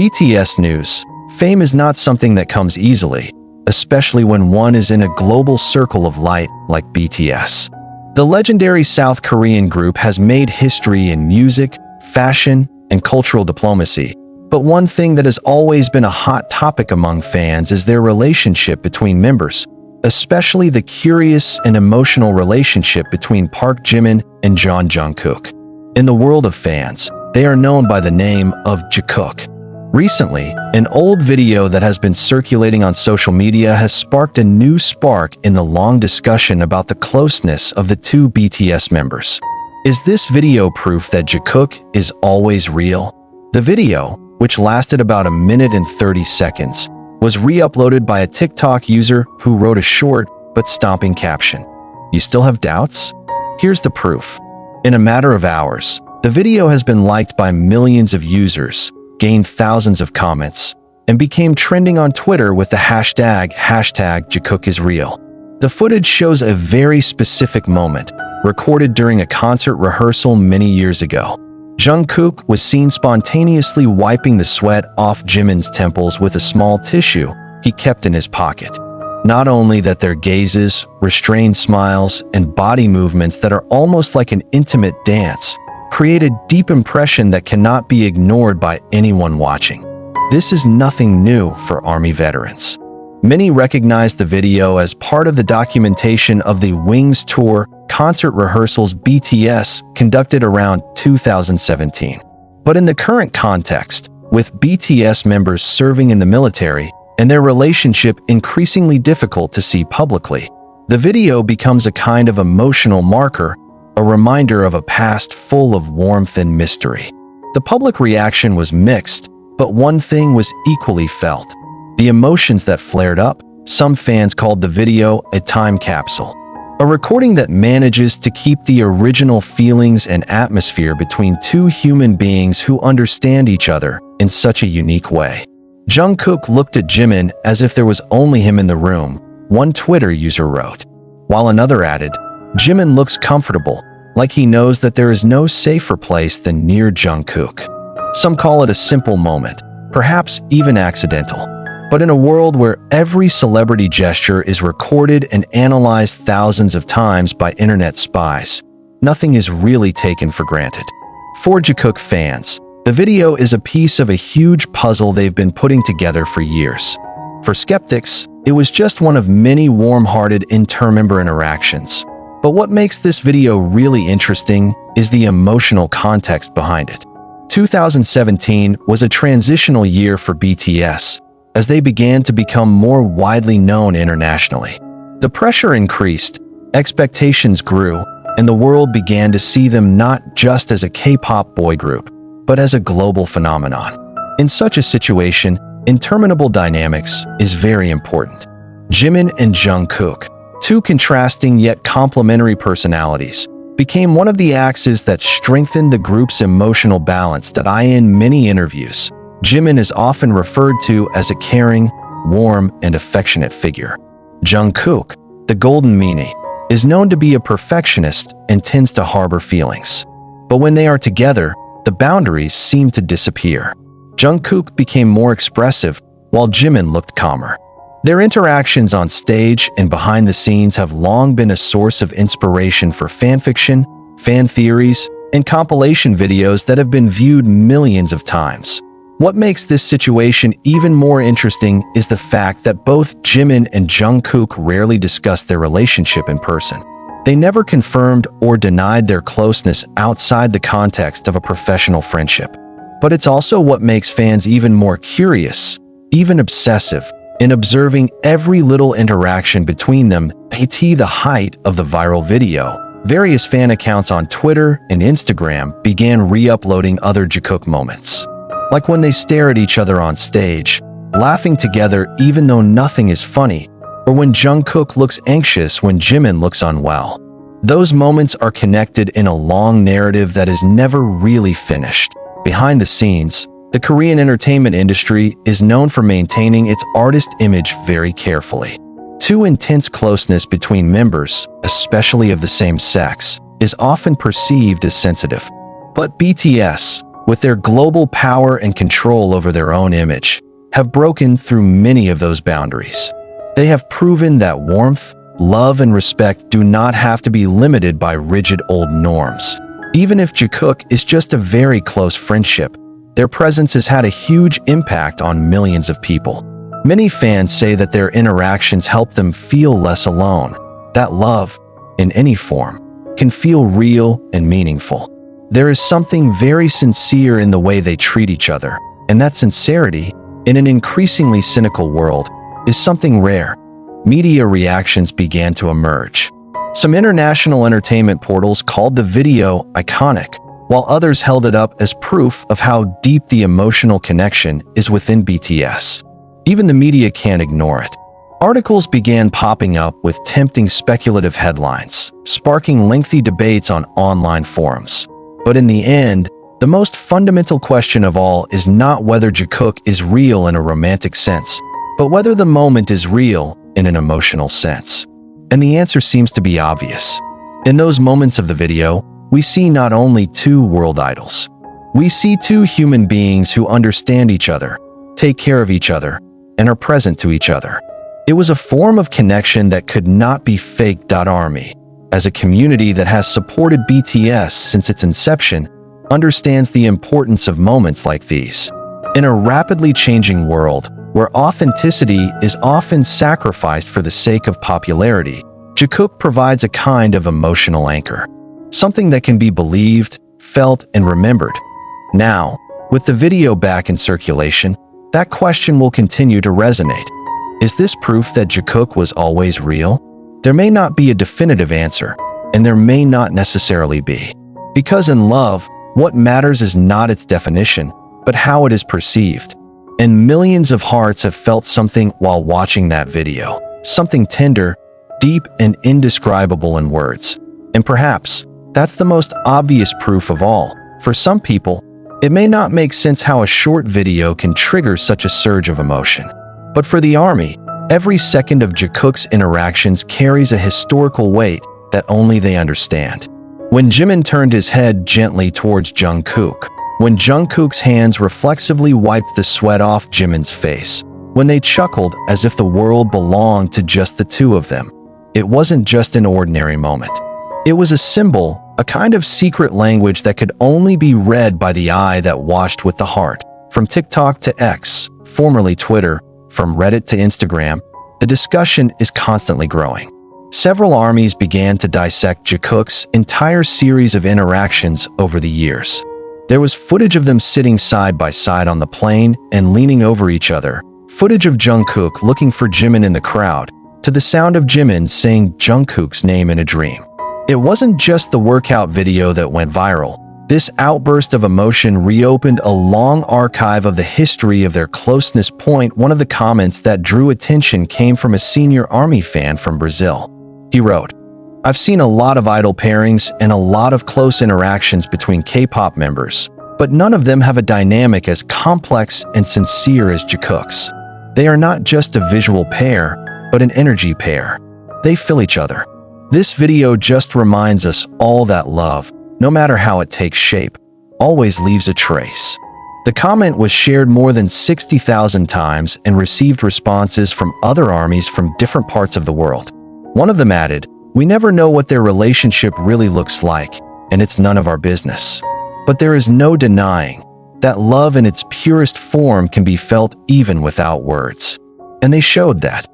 BTS news. Fame is not something that comes easily, especially when one is in a global circle of light like BTS. The legendary South Korean group has made history in music, fashion, and cultural diplomacy. But one thing that has always been a hot topic among fans is their relationship between members, especially the curious and emotional relationship between Park Jimin and Jungkook. In the world of fans, they are known by the name of Jikook. Recently, an old video that has been circulating on social media has sparked a new spark in the long discussion about the closeness of the two BTS members. Is this video proof that Jikook is always real? The video, which lasted about 1 minute and 30 seconds, was re-uploaded by a TikTok user who wrote a short but stomping caption. You still have doubts? Here's the proof. In a matter of hours, the video has been liked by millions of users, gained thousands of comments, and became trending on Twitter with the hashtag #JikookIsReal. The footage shows a very specific moment, recorded during a concert rehearsal many years ago. Jungkook was seen spontaneously wiping the sweat off Jimin's temples with a small tissue he kept in his pocket. Not only that, their gazes, restrained smiles, and body movements that are almost like an intimate dance create a deep impression that cannot be ignored by anyone watching. This is nothing new for ARMY veterans. Many recognize the video as part of the documentation of the Wings Tour concert rehearsals BTS conducted around 2017. But in the current context, with BTS members serving in the military and their relationship increasingly difficult to see publicly, the video becomes a kind of emotional marker, a reminder of a past full of warmth and mystery. The public reaction was mixed, but one thing was equally felt: the emotions that flared up. Some fans called the video a time capsule, a recording that manages to keep the original feelings and atmosphere between two human beings who understand each other in such a unique way. Jungkook looked at Jimin as if there was only him in the room, one Twitter user wrote, while another added, Jimin looks comfortable, like he knows that there is no safer place than near Jungkook. Some call it a simple moment, perhaps even accidental. But in a world where every celebrity gesture is recorded and analyzed thousands of times by internet spies, nothing is really taken for granted. For Jikook fans, the video is a piece of a huge puzzle they've been putting together for years. For skeptics, it was just one of many warm-hearted inter-member interactions. But what makes this video really interesting is the emotional context behind it. 2017 was a transitional year for BTS, as they began to become more widely known internationally. The pressure increased, expectations grew, and the world began to see them not just as a K-pop boy group, but as a global phenomenon. In such a situation, interminable dynamics is very important. Jimin and Jungkook, two contrasting yet complementary personalities, became one of the axes that strengthened the group's emotional balance. In many interviews, Jimin is often referred to as a caring, warm, and affectionate figure. Jungkook, the golden meanie, is known to be a perfectionist and tends to harbor feelings. But when they are together, the boundaries seem to disappear. Jungkook became more expressive, while Jimin looked calmer. Their interactions on stage and behind the scenes have long been a source of inspiration for fanfiction, fan theories, and compilation videos that have been viewed millions of times. What makes this situation even more interesting is the fact that both Jimin and Jungkook rarely discuss their relationship in person. They never confirmed or denied their closeness outside the context of a professional friendship. But it's also what makes fans even more curious, even obsessive, in observing every little interaction between them. At the height of the viral video, various fan accounts on Twitter and Instagram began re-uploading other Jikook moments. Like when they stare at each other on stage, laughing together even though nothing is funny, or when Jungkook looks anxious when Jimin looks unwell. Those moments are connected in a long narrative that is never really finished. Behind the scenes, the Korean entertainment industry is known for maintaining its artist image very carefully. Too intense closeness between members, especially of the same sex, is often perceived as sensitive. But BTS, with their global power and control over their own image, have broken through many of those boundaries. They have proven that warmth, love, and respect do not have to be limited by rigid old norms. Even if Jikook is just a very close friendship, their presence has had a huge impact on millions of people. Many fans say that their interactions help them feel less alone, that love, in any form, can feel real and meaningful. There is something very sincere in the way they treat each other, and that sincerity, in an increasingly cynical world, is something rare. Media reactions began to emerge. Some international entertainment portals called the video iconic, while others held it up as proof of how deep the emotional connection is within BTS. Even the media can't ignore it. Articles began popping up with tempting speculative headlines, sparking lengthy debates on online forums. But in the end, the most fundamental question of all is not whether Jikook is real in a romantic sense, but whether the moment is real in an emotional sense. And the answer seems to be obvious. In those moments of the video, we see not only two world idols. We see two human beings who understand each other, take care of each other, and are present to each other. It was a form of connection that could not be faked. ARMY, as a community that has supported BTS since its inception, understands the importance of moments like these. In a rapidly changing world, where authenticity is often sacrificed for the sake of popularity, Jikook provides a kind of emotional anchor, something that can be believed, felt, and remembered. Now, with the video back in circulation, that question will continue to resonate. Is this proof that Jikook was always real? There may not be a definitive answer, and there may not necessarily be. Because in love, what matters is not its definition, but how it is perceived. And millions of hearts have felt something while watching that video, something tender, deep, and indescribable in words. And perhaps, that's the most obvious proof of all. For some people, it may not make sense how a short video can trigger such a surge of emotion. But for the ARMY, every second of Jikook's interactions carries a historical weight that only they understand. When Jimin turned his head gently towards Jungkook, when Jungkook's hands reflexively wiped the sweat off Jimin's face, when they chuckled as if the world belonged to just the two of them, it wasn't just an ordinary moment. It was a symbol, a kind of secret language that could only be read by the eye that watched with the heart. From TikTok to X, formerly Twitter, from Reddit to Instagram, the discussion is constantly growing. Several armies began to dissect Jikook's entire series of interactions over the years. There was footage of them sitting side by side on the plane and leaning over each other, footage of Jungkook looking for Jimin in the crowd, to the sound of Jimin saying Jungkook's name in a dream. It wasn't just the workout video that went viral. This outburst of emotion reopened a long archive of the history of their closeness. One of the comments that drew attention came from a senior ARMY fan from Brazil. He wrote, "I've seen a lot of idol pairings and a lot of close interactions between K-pop members, but none of them have a dynamic as complex and sincere as Jikook's. They are not just a visual pair, but an energy pair. They fill each other." This video just reminds us all that love, no matter how it takes shape, always leaves a trace. The comment was shared more than 60,000 times and received responses from other armies from different parts of the world. One of them added, "We never know what their relationship really looks like, and it's none of our business. But there is no denying that love in its purest form can be felt even without words." And they showed that.